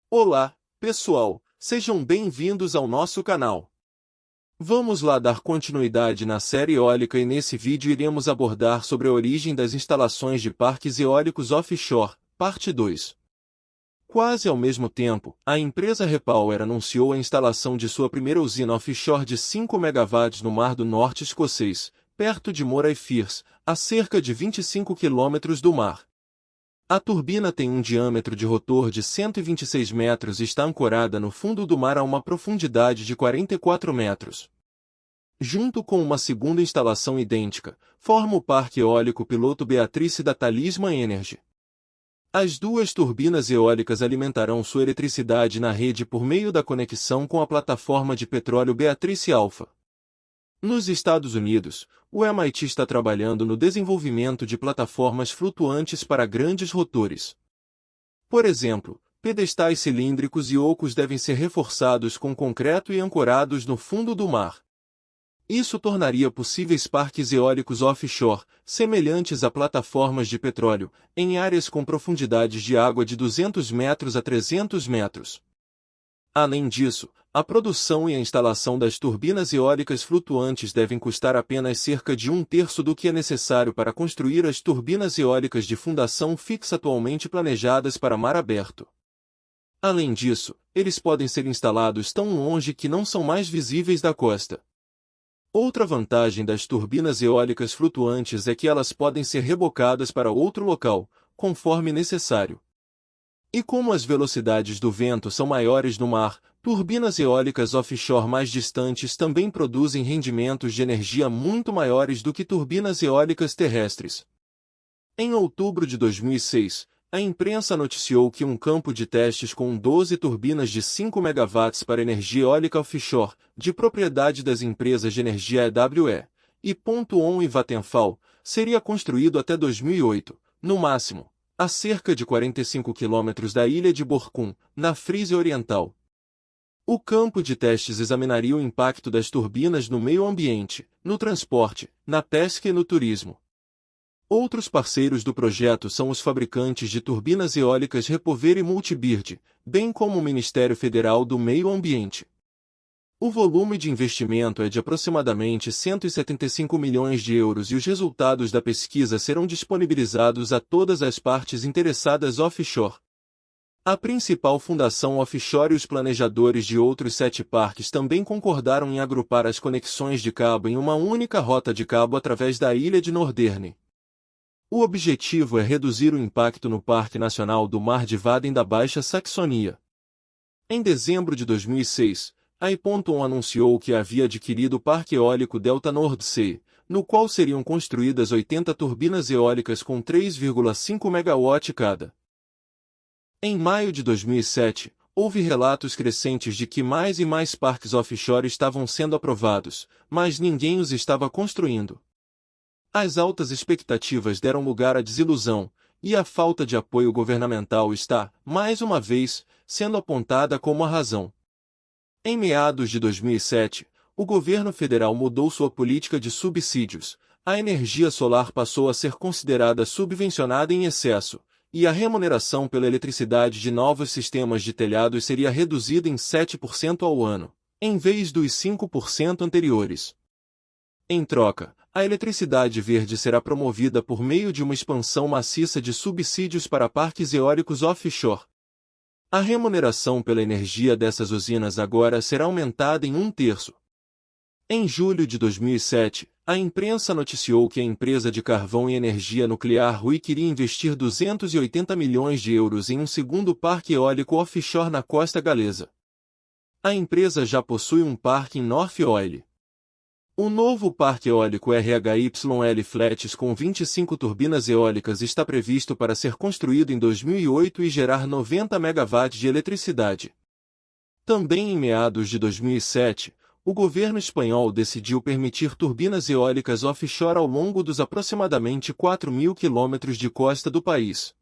Olá, pessoal, sejam bem-vindos ao nosso canal. Vamos lá dar continuidade na série eólica e nesse vídeo iremos abordar sobre a origem das instalações de parques eólicos offshore, parte 2. Quase ao mesmo tempo, a empresa Repower anunciou a instalação de sua primeira usina offshore de 5 megawatts no Mar do Norte escocês, perto de Moray Firth, a cerca de 25 quilômetros do mar. A turbina tem um diâmetro de rotor de 126 metros e está ancorada no fundo do mar a uma profundidade de 44 metros. Junto com uma segunda instalação idêntica, forma o parque eólico piloto Beatrice da Talisman Energy. As duas turbinas eólicas alimentarão sua eletricidade na rede por meio da conexão com a plataforma de petróleo Beatrice Alpha. Nos Estados Unidos, o MIT está trabalhando no desenvolvimento de plataformas flutuantes para grandes rotores. Por exemplo, pedestais cilíndricos e ocos devem ser reforçados com concreto e ancorados no fundo do mar. Isso tornaria possíveis parques eólicos offshore, semelhantes a plataformas de petróleo, em áreas com profundidades de água de 200 metros a 300 metros. Além disso, a produção e a instalação das turbinas eólicas flutuantes devem custar apenas cerca de um terço do que é necessário para construir as turbinas eólicas de fundação fixa atualmente planejadas para mar aberto. Além disso, eles podem ser instalados tão longe que não são mais visíveis da costa. Outra vantagem das turbinas eólicas flutuantes é que elas podem ser rebocadas para outro local, conforme necessário. E como as velocidades do vento são maiores no mar, turbinas eólicas offshore mais distantes também produzem rendimentos de energia muito maiores do que turbinas eólicas terrestres. Em outubro de 2006, a imprensa noticiou que um campo de testes com 12 turbinas de 5 megawatts para energia eólica offshore, de propriedade das empresas de energia EWE, e Ponto e Vattenfall, seria construído até 2008, no máximo, a cerca de 45 quilômetros da ilha de Borkum, na Frísia Oriental. O campo de testes examinaria o impacto das turbinas no meio ambiente, no transporte, na pesca e no turismo. Outros parceiros do projeto são os fabricantes de turbinas eólicas Repower e Multibird, bem como o Ministério Federal do Meio Ambiente. O volume de investimento é de aproximadamente 175 milhões de euros e os resultados da pesquisa serão disponibilizados a todas as partes interessadas offshore. A principal fundação offshore e os planejadores de outros 7 parques também concordaram em agrupar as conexões de cabo em uma única rota de cabo através da ilha de Norderne. O objetivo é reduzir o impacto no Parque Nacional do Mar de Waden da Baixa Saxonia. Em dezembro de 2006, a Ponto anunciou que havia adquirido o Parque Eólico Delta Nordsee, no qual seriam construídas 80 turbinas eólicas com 3,5 MW cada. Em maio de 2007, houve relatos crescentes de que mais e mais parques offshore estavam sendo aprovados, mas ninguém os estava construindo. As altas expectativas deram lugar à desilusão, e a falta de apoio governamental está, mais uma vez, sendo apontada como a razão. Em meados de 2007, o governo federal mudou sua política de subsídios, a energia solar passou a ser considerada subvencionada em excesso, e a remuneração pela eletricidade de novos sistemas de telhados seria reduzida em 7% ao ano, em vez dos 5% anteriores. Em troca, a eletricidade verde será promovida por meio de uma expansão maciça de subsídios para parques eólicos offshore. A remuneração pela energia dessas usinas agora será aumentada em um terço. Em julho de 2007, a imprensa noticiou que a empresa de carvão e energia nuclear RWE queria investir 280 milhões de euros em um segundo parque eólico offshore na costa galesa. A empresa já possui um parque em North Oil. O novo parque eólico RHYL Flats com 25 turbinas eólicas está previsto para ser construído em 2008 e gerar 90 MW de eletricidade. Também em meados de 2007, o governo espanhol decidiu permitir turbinas eólicas offshore ao longo dos aproximadamente 4.000 quilômetros de costa do país.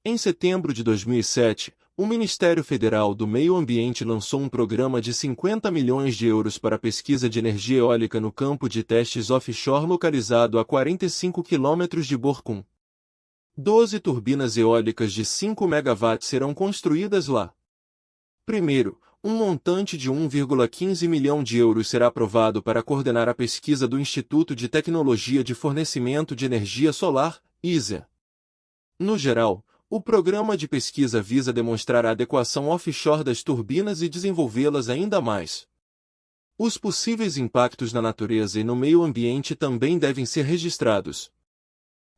Em setembro de 2007, o Ministério Federal do Meio Ambiente lançou um programa de 50 milhões de euros para a pesquisa de energia eólica no campo de testes offshore localizado a 45 quilômetros de Borkum. 12 turbinas eólicas de 5 MW serão construídas lá. Primeiro, um montante de 1,15 milhão de euros será aprovado para coordenar a pesquisa do Instituto de Tecnologia de Fornecimento de Energia Solar, ISEA. No geral, o programa de pesquisa visa demonstrar a adequação offshore das turbinas e desenvolvê-las ainda mais. Os possíveis impactos na natureza e no meio ambiente também devem ser registrados.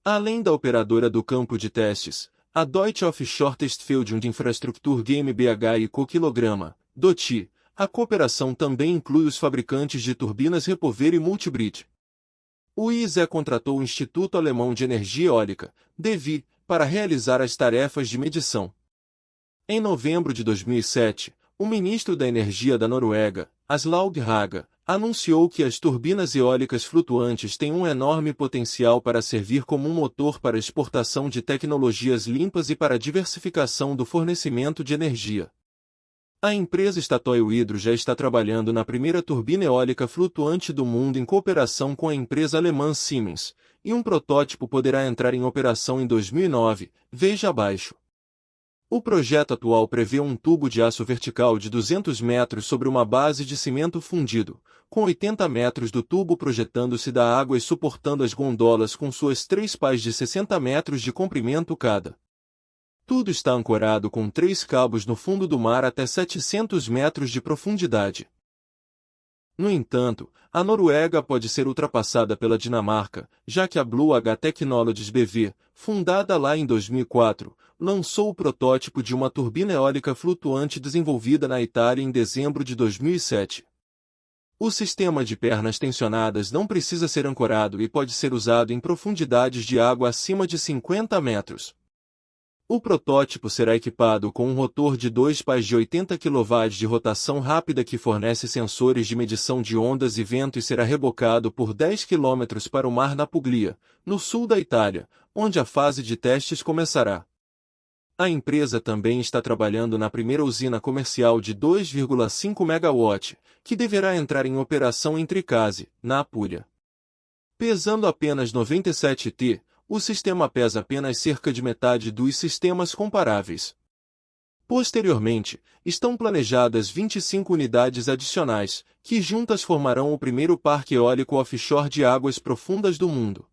Além da operadora do campo de testes, a Deutsche Offshore Testfeld und Infrastruktur GmbH e Co-Quilograma, DOTI, a cooperação também inclui os fabricantes de turbinas Repower e Multibrid. O ISEA contratou o Instituto Alemão de Energia Eólica, DEVI, para realizar as tarefas de medição. Em novembro de 2007, o ministro da Energia da Noruega, Aslaug Haga, anunciou que as turbinas eólicas flutuantes têm um enorme potencial para servir como um motor para exportação de tecnologias limpas e para a diversificação do fornecimento de energia. A empresa Statoil Hydro já está trabalhando na primeira turbina eólica flutuante do mundo em cooperação com a empresa alemã Siemens, e um protótipo poderá entrar em operação em 2009, veja abaixo. O projeto atual prevê um tubo de aço vertical de 200 metros sobre uma base de cimento fundido, com 80 metros do tubo projetando-se da água e suportando as gondolas com suas 3 pás de 60 metros de comprimento cada. Tudo está ancorado com 3 cabos no fundo do mar até 700 metros de profundidade. No entanto, a Noruega pode ser ultrapassada pela Dinamarca, já que a Blue H Technologies BV, fundada lá em 2004, lançou o protótipo de uma turbina eólica flutuante desenvolvida na Itália em dezembro de 2007. O sistema de pernas tensionadas não precisa ser ancorado e pode ser usado em profundidades de água acima de 50 metros. O protótipo será equipado com um rotor de 2 pás de 80 kW de rotação rápida que fornece sensores de medição de ondas e vento e será rebocado por 10 km para o mar na Puglia, no sul da Itália, onde a fase de testes começará. A empresa também está trabalhando na primeira usina comercial de 2,5 MW, que deverá entrar em operação em Tricase, na Apulia. Pesando apenas 97 t, o sistema pesa apenas cerca de metade dos sistemas comparáveis. Posteriormente, estão planejadas 25 unidades adicionais, que juntas formarão o primeiro parque eólico offshore de águas profundas do mundo.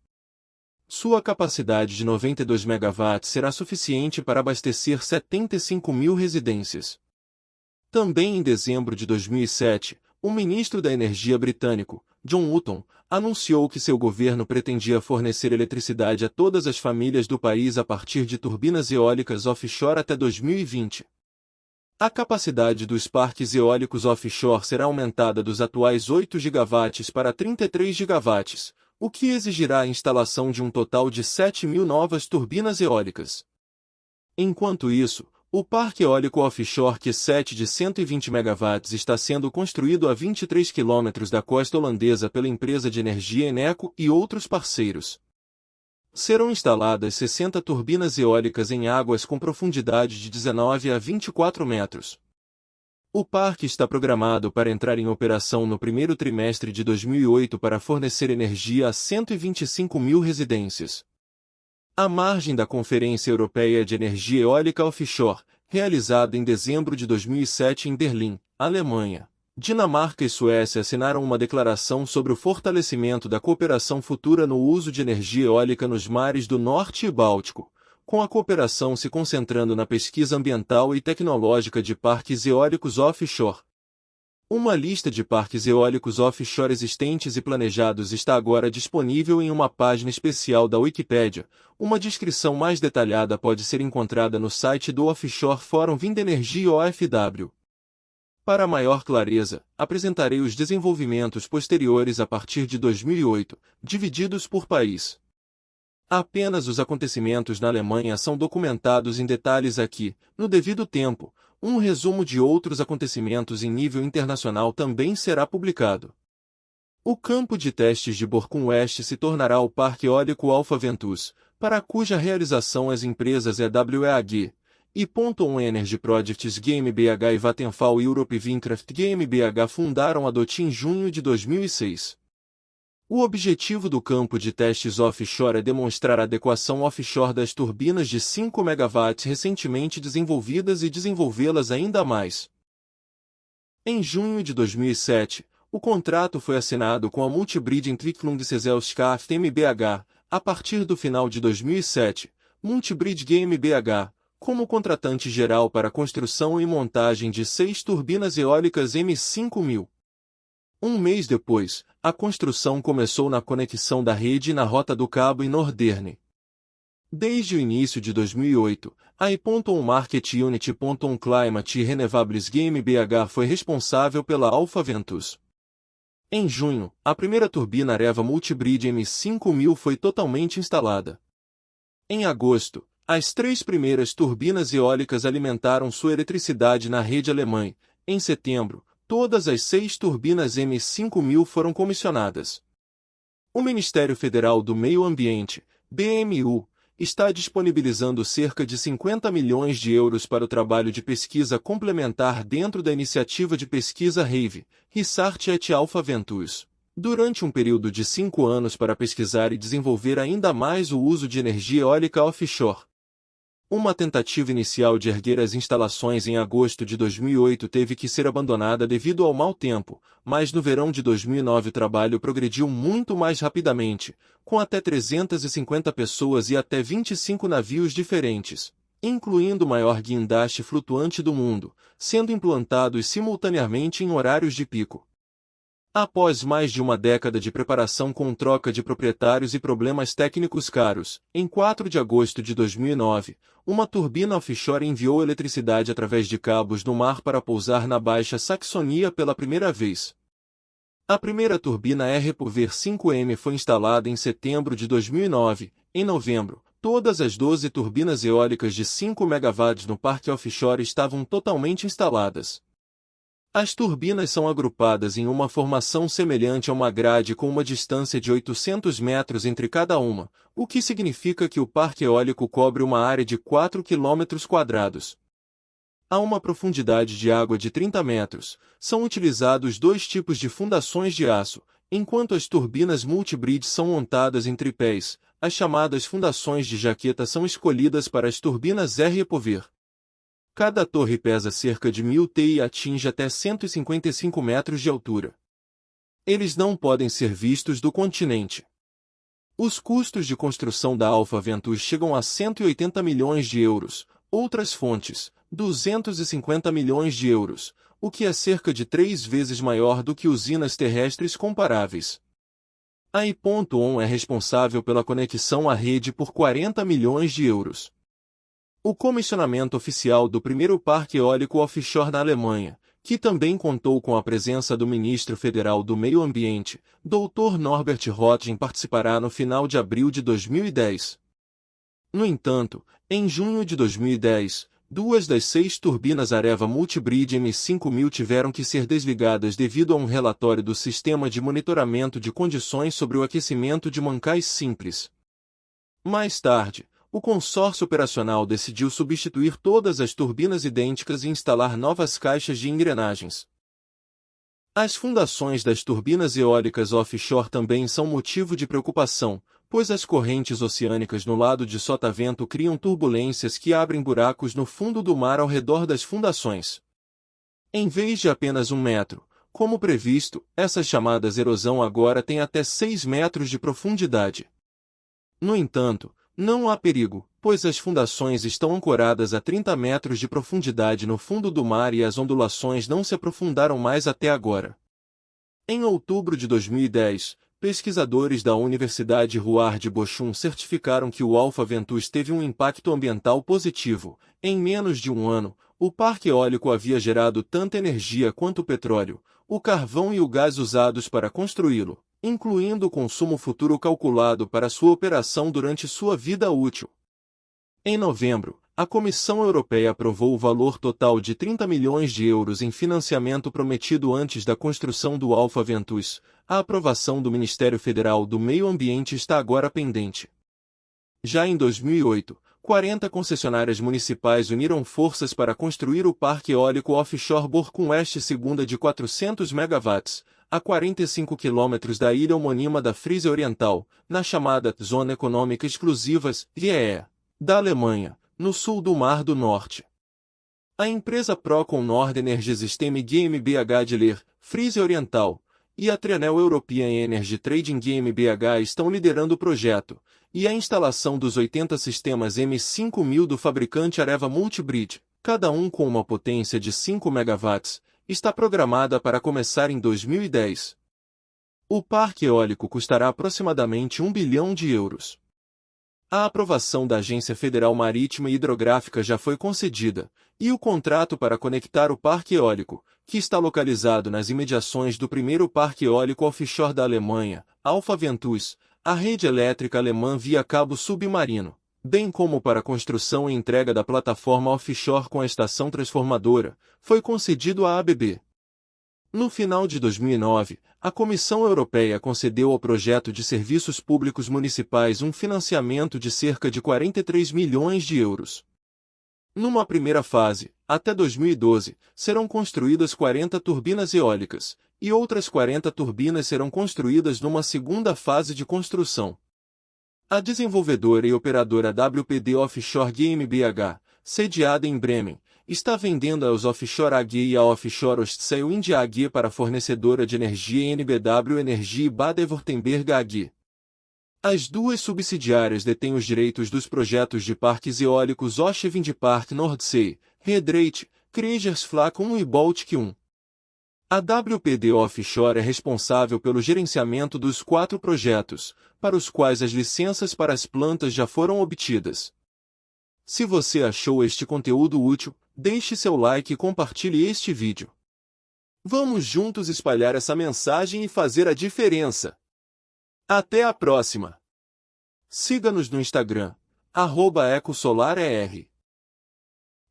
Sua capacidade de 92 MW será suficiente para abastecer 75 mil residências. Também em dezembro de 2007, o ministro da Energia britânico, John Houghton, anunciou que seu governo pretendia fornecer eletricidade a todas as famílias do país a partir de turbinas eólicas offshore até 2020. A capacidade dos parques eólicos offshore será aumentada dos atuais 8 gigawatts para 33 gigawatts, o que exigirá a instalação de um total de 7.000 novas turbinas eólicas. Enquanto isso, o parque eólico offshore Q7 de 120 MW está sendo construído a 23 km da costa holandesa pela empresa de energia Eneco e outros parceiros. Serão instaladas 60 turbinas eólicas em águas com profundidade de 19 a 24 metros. O parque está programado para entrar em operação no primeiro trimestre de 2008 para fornecer energia a 125 mil residências. À margem da Conferência Europeia de Energia Eólica Offshore, realizada em dezembro de 2007 em Berlim, Alemanha, Dinamarca e Suécia assinaram uma declaração sobre o fortalecimento da cooperação futura no uso de energia eólica nos mares do Norte e Báltico, com a cooperação se concentrando na pesquisa ambiental e tecnológica de parques eólicos offshore. Uma lista de parques eólicos offshore existentes e planejados está agora disponível em uma página especial da Wikipédia. Uma descrição mais detalhada pode ser encontrada no site do Offshore Forum Windenergie OFW. Para maior clareza, apresentarei os desenvolvimentos posteriores a partir de 2008, divididos por país. Apenas os acontecimentos na Alemanha são documentados em detalhes aqui, no devido tempo. Um resumo de outros acontecimentos em nível internacional também será publicado. O campo de testes de Borkum West se tornará o Parque Eólico Alpha Ventus, para cuja realização as empresas EWEAG e Ponton Energy Projects GmbH e Vattenfall Europe Windkraft GmbH fundaram a DOTI em junho de 2006. O objetivo do campo de testes offshore é demonstrar a adequação offshore das turbinas de 5 MW recentemente desenvolvidas e desenvolvê-las ainda mais. Em junho de 2007, o contrato foi assinado com a Multibridge-Entwicklungsgesellschaft MBH. A partir do final de 2007, Multibridge GmbH, como contratante geral para a construção e montagem de 6 turbinas eólicas M5000. Um mês depois, a construção começou na conexão da rede na Rota do Cabo em Norderne. Desde o início de 2008, a I.On Market Unit.On Climate Renewables GmbH foi responsável pela Alpha Ventus. Em junho, a primeira turbina Areva Multibridge M5000 foi totalmente instalada. Em agosto, as 3 primeiras turbinas eólicas alimentaram sua eletricidade na rede alemã. Em setembro, todas as 6 turbinas M5000 foram comissionadas. O Ministério Federal do Meio Ambiente, BMU, está disponibilizando cerca de 50 milhões de euros para o trabalho de pesquisa complementar dentro da iniciativa de pesquisa RAVE, Research at Alpha Ventus, durante um período de 5 anos para pesquisar e desenvolver ainda mais o uso de energia eólica offshore. Uma tentativa inicial de erguer as instalações em agosto de 2008 teve que ser abandonada devido ao mau tempo, mas no verão de 2009 o trabalho progrediu muito mais rapidamente, com até 350 pessoas e até 25 navios diferentes, incluindo o maior guindaste flutuante do mundo, sendo implantados simultaneamente em horários de pico. Após mais de uma década de preparação com troca de proprietários e problemas técnicos caros, em 4 de agosto de 2009, uma turbina offshore enviou eletricidade através de cabos no mar para pousar na Baixa Saxonia pela primeira vez. A primeira turbina RPower 5M foi instalada em setembro de 2009. Em novembro, todas as 12 turbinas eólicas de 5 MW no parque offshore estavam totalmente instaladas. As turbinas são agrupadas em uma formação semelhante a uma grade com uma distância de 800 metros entre cada uma, o que significa que o parque eólico cobre uma área de 4 km². A uma profundidade de água de 30 metros, são utilizados 2 tipos de fundações de aço, enquanto as turbinas multibridge são montadas em tripés. As chamadas fundações de jaqueta são escolhidas para as turbinas RPower. Cada torre pesa cerca de 1000 t e atinge até 155 metros de altura. Eles não podem ser vistos do continente. Os custos de construção da Alpha Ventus chegam a 180 milhões de euros, outras fontes, 250 milhões de euros, o que é cerca de 3 vezes maior do que usinas terrestres comparáveis. A I.On é responsável pela conexão à rede por 40 milhões de euros. O comissionamento oficial do primeiro parque eólico offshore na Alemanha, que também contou com a presença do ministro federal do Meio Ambiente, Dr. Norbert Röttgen, participará no final de abril de 2010. No entanto, em junho de 2010, 2 das 6 turbinas Areva Multibridge M5000 tiveram que ser desligadas devido a um relatório do Sistema de Monitoramento de Condições sobre o Aquecimento de mancais simples. Mais tarde, o consórcio operacional decidiu substituir todas as turbinas idênticas e instalar novas caixas de engrenagens. As fundações das turbinas eólicas offshore também são motivo de preocupação, pois as correntes oceânicas no lado de sotavento criam turbulências que abrem buracos no fundo do mar ao redor das fundações. Em vez de apenas 1 metro, como previsto, essas chamadas erosão agora têm até 6 metros de profundidade. No entanto, não há perigo, pois as fundações estão ancoradas a 30 metros de profundidade no fundo do mar e as ondulações não se aprofundaram mais até agora. Em outubro de 2010, pesquisadores da Universidade Ruhr de Bochum certificaram que o Alpha Ventus teve um impacto ambiental positivo. Em menos de um ano, o parque eólico havia gerado tanta energia quanto o petróleo, o carvão e o gás usados para construí-lo, incluindo o consumo futuro calculado para sua operação durante sua vida útil. Em novembro, a Comissão Europeia aprovou o valor total de 30 milhões de euros em financiamento prometido antes da construção do Alpha Ventus. A aprovação do Ministério Federal do Meio Ambiente está agora pendente. Já em 2008, 40 concessionárias municipais uniram forças para construir o parque eólico offshore Borkum Oeste segunda de 400 MW, a 45 km da ilha homônima da Frisia Oriental, na chamada Zona Econômica Exclusiva, ZEE, da Alemanha, no sul do Mar do Norte. A empresa Procon Nord Energy System GmbH de Leer, Frisia Oriental, e a Trenel European Energy Trading GmbH estão liderando o projeto, e a instalação dos 80 sistemas M5000 do fabricante Areva Multibrid, cada um com uma potência de 5 MW, está programada para começar em 2010. O parque eólico custará aproximadamente 1 bilhão de euros. A aprovação da Agência Federal Marítima e Hidrográfica já foi concedida, e o contrato para conectar o parque eólico, que está localizado nas imediações do primeiro parque eólico offshore da Alemanha, Alpha Ventus, à rede elétrica alemã via cabo submarino, bem como para a construção e entrega da plataforma offshore com a estação transformadora, foi concedido à ABB. No final de 2009, a Comissão Europeia concedeu ao projeto de serviços públicos municipais um financiamento de cerca de 43 milhões de euros. Numa primeira fase, até 2012, serão construídas 40 turbinas eólicas, e outras 40 turbinas serão construídas numa segunda fase de construção. A desenvolvedora e operadora WPD Offshore GmbH, sediada em Bremen, está vendendo aos Offshore AG e à Offshore Ostsee Wind AG para a fornecedora de energia NBW Energie Baden-Württemberg AG. As duas subsidiárias detêm os direitos dos projetos de parques eólicos Østre Vindpark Nordsee, Redreit, Kriegers-Flak 1 e Baltic 1. A WPD Offshore é responsável pelo gerenciamento dos 4 projetos, para os quais as licenças para as plantas já foram obtidas. Se você achou este conteúdo útil, deixe seu like e compartilhe este vídeo. Vamos juntos espalhar essa mensagem e fazer a diferença. Até a próxima! Siga-nos no Instagram, @EcoSolarER.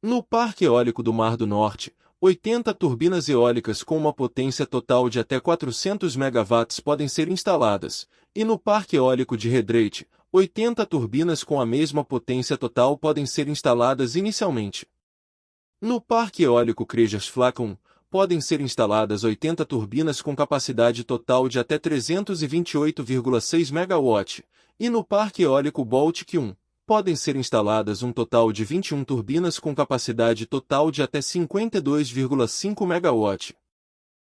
No Parque Eólico do Mar do Norte, 80 turbinas eólicas com uma potência total de até 400 MW podem ser instaladas, e no Parque Eólico de Redreit, 80 turbinas com a mesma potência total podem ser instaladas inicialmente. No Parque Eólico Kriegers-Flak 1, podem ser instaladas 80 turbinas com capacidade total de até 328,6 MW, e no Parque Eólico Baltic 1, podem ser instaladas um total de 21 turbinas com capacidade total de até 52,5 MW.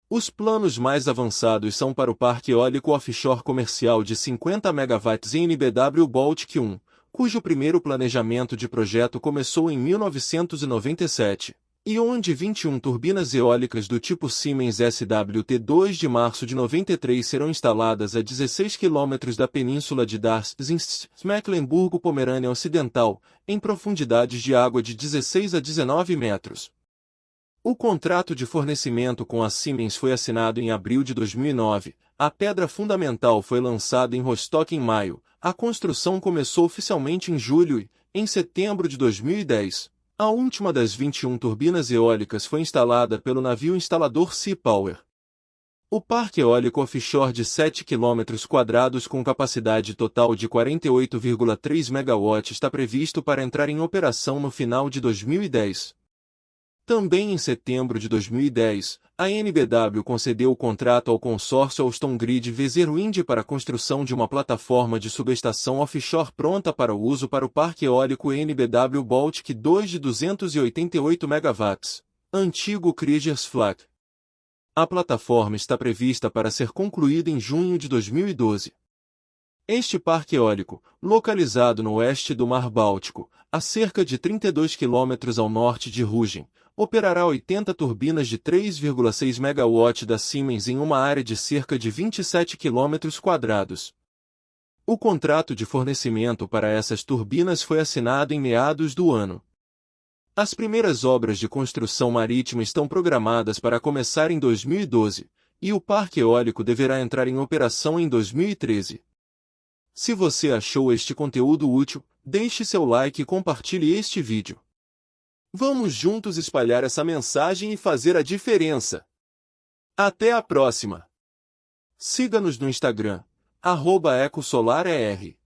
Os planos mais avançados são para o Parque Eólico Offshore Comercial de 50 MW em NBW Baltic 1, cujo primeiro planejamento de projeto começou em 1997, e onde 21 turbinas eólicas do tipo Siemens SWT 2 de março de 93 serão instaladas a 16 km da península de Darß, Mecklemburgo-Pomerânia Ocidental, em profundidades de água de 16 a 19 metros. O contrato de fornecimento com a Siemens foi assinado em abril de 2009, a pedra fundamental foi lançada em Rostock em maio, a construção começou oficialmente em julho e, em setembro de 2010, a última das 21 turbinas eólicas foi instalada pelo navio instalador Sea Power. O parque eólico offshore de 7 km² com capacidade total de 48,3 MW está previsto para entrar em operação no final de 2010. Também em setembro de 2010, a NBW concedeu o contrato ao consórcio Alstom Grid Weser Wind para a construção de uma plataforma de subestação offshore pronta para o uso para o parque eólico NBW Baltic 2 de 288 MW, antigo Kriegers-Flak. A plataforma está prevista para ser concluída em junho de 2012. Este parque eólico, localizado no oeste do Mar Báltico, a cerca de 32 km ao norte de Rügen, operará 80 turbinas de 3,6 MW da Siemens em uma área de cerca de 27 km². O contrato de fornecimento para essas turbinas foi assinado em meados do ano. As primeiras obras de construção marítima estão programadas para começar em 2012, e o parque eólico deverá entrar em operação em 2013. Se você achou este conteúdo útil, deixe seu like e compartilhe este vídeo. Vamos juntos espalhar essa mensagem e fazer a diferença. Até a próxima! Siga-nos no Instagram, @EcoSolarER.